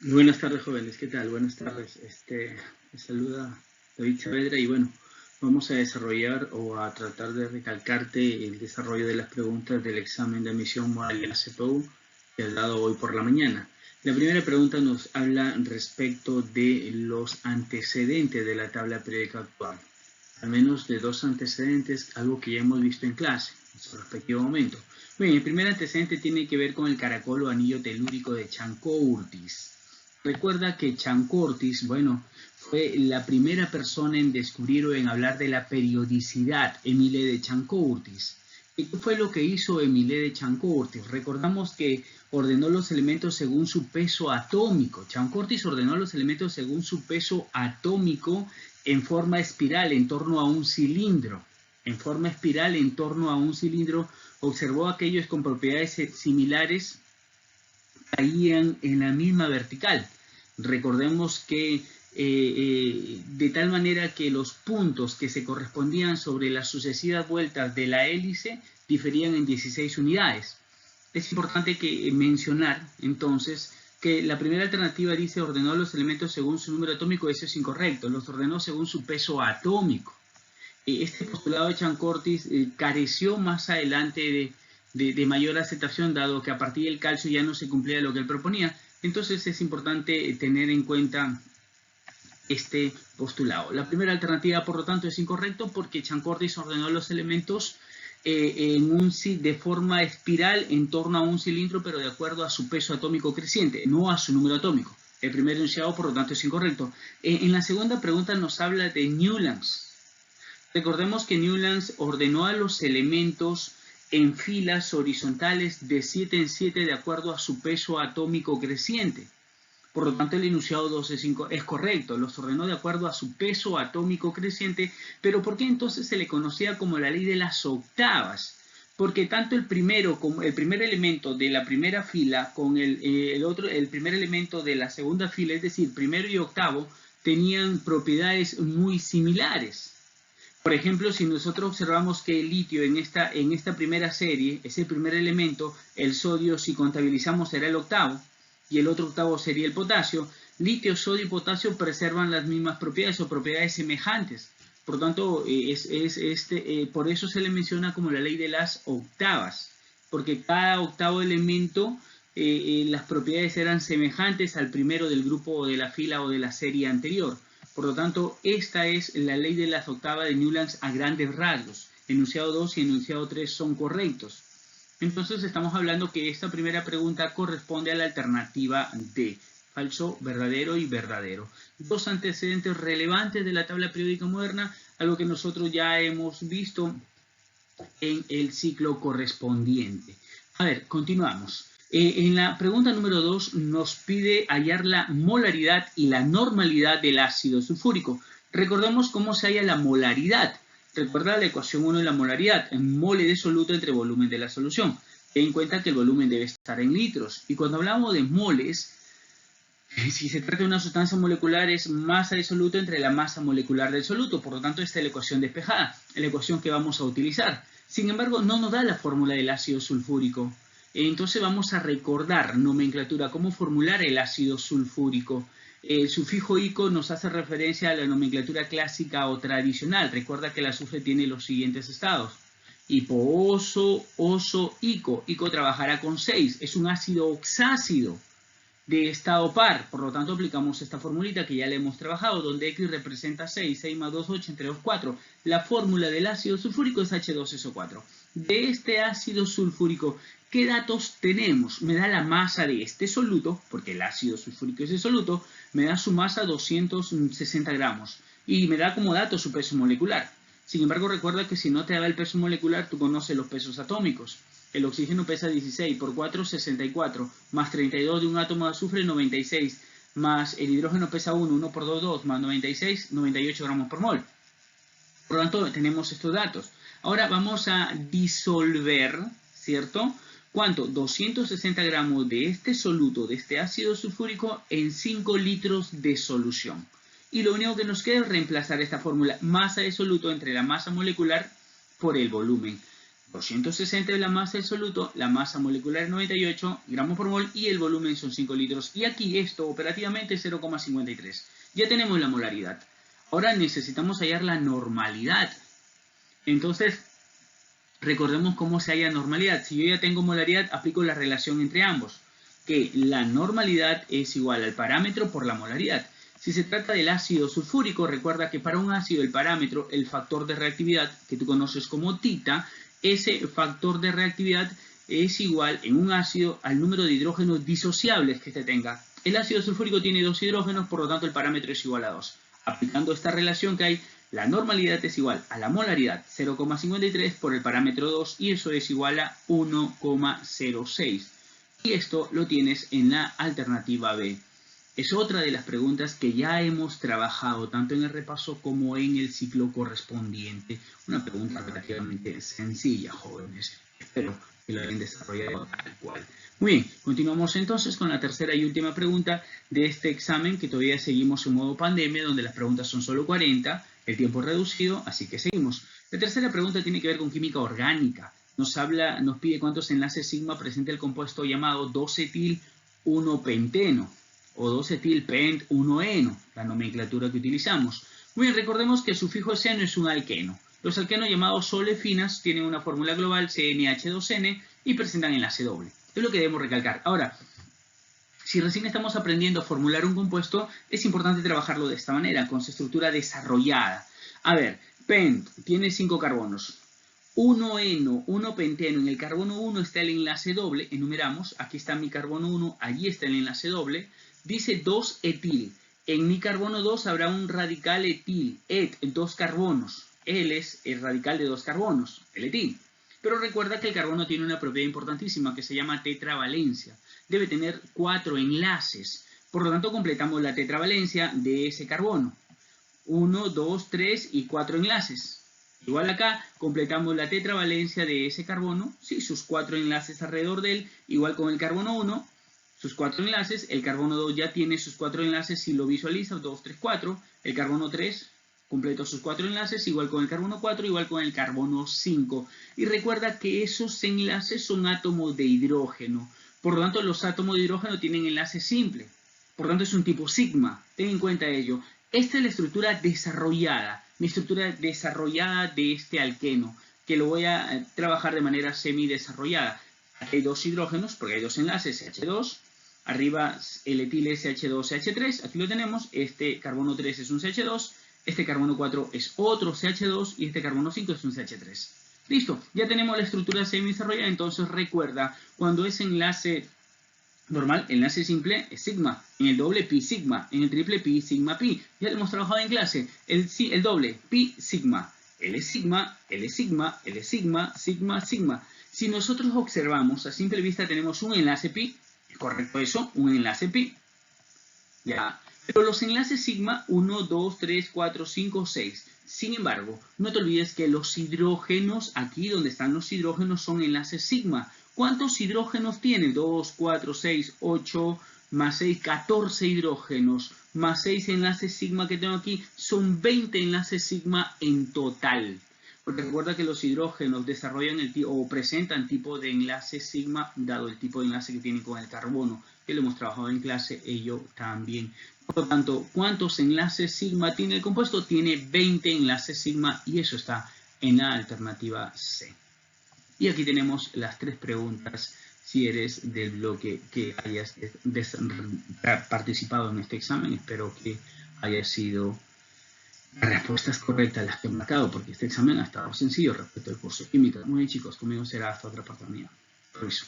Buenas tardes, jóvenes. ¿Qué tal? Buenas tardes. Les saluda David Saavedra y bueno, vamos a desarrollar o a tratar de recalcarte el desarrollo de las preguntas del examen de admisión modalidad CPU que has dado hoy por la mañana. La primera pregunta nos habla respecto de los antecedentes de la tabla periódica actual. Al menos de dos antecedentes, algo que ya hemos visto en clase, en su respectivo momento. Bien, el primer antecedente tiene que ver con el caracol o anillo telúrico de Chanco-Urtis. Recuerda que Chanco-Urtis, bueno, fue la primera persona en descubrir o en hablar de la periodicidad, Émile de Chanco-Urtis. ¿Y qué fue lo que hizo Émile de Chanco-Urtis? Recordamos que ordenó los elementos según su peso atómico. Chanco-Urtis ordenó los elementos según su peso atómico en forma espiral en torno a un cilindro. En forma espiral en torno a un cilindro, observó aquellos con propiedades similares caían en la misma vertical. Recordemos que de tal manera que los puntos que se correspondían sobre las sucesivas vueltas de la hélice diferían en 16 unidades. Es importante que mencionar entonces que la primera alternativa dice ordenó los elementos según su número atómico. Eso es incorrecto, los ordenó según su peso atómico. Este postulado de Chanco-Urtis careció más adelante de mayor aceptación, dado que a partir del calcio ya no se cumplía lo que él proponía. Entonces es importante tener en cuenta este postulado. La primera alternativa, por lo tanto, es incorrecto porque Chanco-Urtis ordenó los elementos de forma espiral en torno a un cilindro, pero de acuerdo a su peso atómico creciente, no a su número atómico. El primer enunciado, por lo tanto, es incorrecto. En la segunda pregunta nos habla de Newlands. Recordemos que Newlands ordenó a los elementos en filas horizontales de 7 en 7 de acuerdo a su peso atómico creciente. Por lo tanto, el enunciado 2 es correcto, los ordenó de acuerdo a su peso atómico creciente, pero ¿por qué entonces se le conocía como la ley de las octavas? Porque tanto el primer elemento de la primera fila con el primer elemento de la segunda fila, es decir, primero y octavo, tenían propiedades muy similares. Por ejemplo, si nosotros observamos que el litio en esta primera serie es el primer elemento, el sodio, si contabilizamos, será el octavo, y el otro octavo sería el potasio. Litio, sodio y potasio preservan las mismas propiedades o propiedades semejantes. Por lo tanto, por eso se le menciona como la ley de las octavas, porque cada octavo elemento, las propiedades eran semejantes al primero del grupo o de la fila o de la serie anterior. Por lo tanto, esta es la ley de las octavas de Newlands a grandes rasgos. Enunciado 2 y enunciado 3 son correctos. Entonces estamos hablando que esta primera pregunta corresponde a la alternativa D. Falso, verdadero y verdadero. Dos antecedentes relevantes de la tabla periódica moderna, algo que nosotros ya hemos visto en el ciclo correspondiente. A ver, continuamos. En la pregunta número 2 nos pide hallar la molaridad y la normalidad del ácido sulfúrico. Recordemos cómo se halla la molaridad. Recuerda la ecuación 1 de la molaridad, en mole de soluto entre volumen de la solución. Ten en cuenta que el volumen debe estar en litros. Y cuando hablamos de moles, si se trata de una sustancia molecular, es masa de soluto entre la masa molecular del soluto. Por lo tanto, esta es la ecuación despejada, la ecuación que vamos a utilizar. Sin embargo, no nos da la fórmula del ácido sulfúrico. Entonces vamos a recordar nomenclatura, cómo formular el ácido sulfúrico. El sufijo ico nos hace referencia a la nomenclatura clásica o tradicional. Recuerda que el azufre tiene los siguientes estados: hipooso, oso, ico. Ico trabajará con 6. Es un ácido oxácido de estado par. Por lo tanto, aplicamos esta formulita que ya le hemos trabajado, donde X representa 6, 6 más 2, 8, entre 2, 4. La fórmula del ácido sulfúrico es H2SO4. De este ácido sulfúrico, ¿qué datos tenemos? Me da la masa de este soluto, porque el ácido sulfúrico es el soluto, me da su masa 260 gramos. Y me da como dato su peso molecular. Sin embargo, recuerda que si no te da el peso molecular, tú conoces los pesos atómicos. El oxígeno pesa 16, por 4, 64, más 32 de un átomo de azufre, 96, más el hidrógeno pesa 1, 1 por 2, 2, más 96, 98 gramos por mol. Por lo tanto, tenemos estos datos. Ahora vamos a disolver, ¿cierto? ¿Cuánto? 260 gramos de este soluto, de este ácido sulfúrico, en 5 litros de solución. Y lo único que nos queda es reemplazar esta fórmula, masa de soluto entre la masa molecular por el volumen. 260 es la masa del soluto, la masa molecular es 98 gramos por mol y el volumen son 5 litros. Y aquí esto operativamente es 0,53. Ya tenemos la molaridad. Ahora necesitamos hallar la normalidad. Entonces, recordemos cómo se halla normalidad. Si yo ya tengo molaridad, aplico la relación entre ambos, que la normalidad es igual al parámetro por la molaridad. Si se trata del ácido sulfúrico, recuerda que para un ácido el parámetro, el factor de reactividad, que tú conoces como tita, ese factor de reactividad es igual en un ácido al número de hidrógenos disociables que este tenga. El ácido sulfúrico tiene 2 hidrógenos, por lo tanto el parámetro es igual a 2. Aplicando esta relación que hay, la normalidad es igual a la molaridad 0,53 por el parámetro 2 y eso es igual a 1,06. Y esto lo tienes en la alternativa B. Es otra de las preguntas que ya hemos trabajado tanto en el repaso como en el ciclo correspondiente. Una pregunta relativamente sencilla, jóvenes. Espero que lo hayan desarrollado tal cual. Muy bien, continuamos entonces con la tercera y última pregunta de este examen, que todavía seguimos en modo pandemia, donde las preguntas son solo 40, el tiempo es reducido, así que seguimos. La tercera pregunta tiene que ver con química orgánica. Nos pide cuántos enlaces sigma presenta el compuesto llamado 2-etil-1-penteno o 2-etil-pent-1-eno, la nomenclatura que utilizamos. Muy bien, recordemos que el sufijo seno es un alqueno. Los alquenos llamados olefinas tienen una fórmula global CnH2n y presentan enlace doble. Es lo que debemos recalcar. Ahora, si recién estamos aprendiendo a formular un compuesto, es importante trabajarlo de esta manera, con su estructura desarrollada. A ver, pent tiene 5 carbonos. 1-eno, 1-penteno, en el carbono 1 está el enlace doble, enumeramos, aquí está mi carbono 1, allí está el enlace doble, dice 2-etil, en mi carbono 2 habrá un radical etil, 2 carbonos, él es el radical de 2 carbonos, el etil. Pero recuerda que el carbono tiene una propiedad importantísima que se llama tetravalencia, debe tener 4 enlaces, por lo tanto completamos la tetravalencia de ese carbono, 1, 2, 3 y 4 enlaces. Igual acá, completamos la tetravalencia de ese carbono, sí, sus 4 enlaces alrededor de él, igual con el carbono 1, sus 4 enlaces, el carbono 2 ya tiene sus 4 enlaces, si lo visualiza, 2, 3, 4, el carbono 3 completó sus 4 enlaces, igual con el carbono 4, igual con el carbono 5. Y recuerda que esos enlaces son átomos de hidrógeno, por lo tanto los átomos de hidrógeno tienen enlace simple, por lo tanto es un tipo sigma, ten en cuenta ello. Esta es la estructura desarrollada, mi estructura desarrollada de este alqueno, que lo voy a trabajar de manera semidesarrollada. Aquí hay 2 hidrógenos, porque hay 2 enlaces, CH2, arriba el etil es CH2CH3, aquí lo tenemos, este carbono 3 es un CH2, este carbono 4 es otro CH2 y este carbono 5 es un CH3. Listo, ya tenemos la estructura semidesarrollada, entonces recuerda, cuando es enlace normal, enlace simple es sigma, en el doble pi sigma, en el triple pi sigma pi. Ya lo hemos trabajado en clase, el doble pi sigma, L es sigma, L es sigma, L es sigma, sigma, sigma. Si nosotros observamos, a simple vista tenemos un enlace pi, ¿es correcto eso? Un enlace pi. Ya, pero los enlaces sigma, 1, 2, 3, 4, 5, 6. Sin embargo, no te olvides que los hidrógenos, aquí donde están los hidrógenos, son enlaces sigma. ¿Cuántos hidrógenos tiene? 2, 4, 6, 8, más 6, 14 hidrógenos, más 6 enlaces sigma que tengo aquí, son 20 enlaces sigma en total. Porque recuerda que los hidrógenos desarrollan o presentan tipo de enlace sigma, dado el tipo de enlace que tienen con el carbono, que lo hemos trabajado en clase, ello también. Por lo tanto, ¿cuántos enlaces sigma tiene el compuesto? Tiene 20 enlaces sigma y eso está en la alternativa C. Y aquí tenemos las 3 preguntas si eres del bloque que hayas participado en este examen. Espero que haya sido las respuestas correctas las que he marcado, porque este examen ha estado sencillo respecto al curso de química. Muy bien, chicos, conmigo será hasta otra oportunidad. Permiso.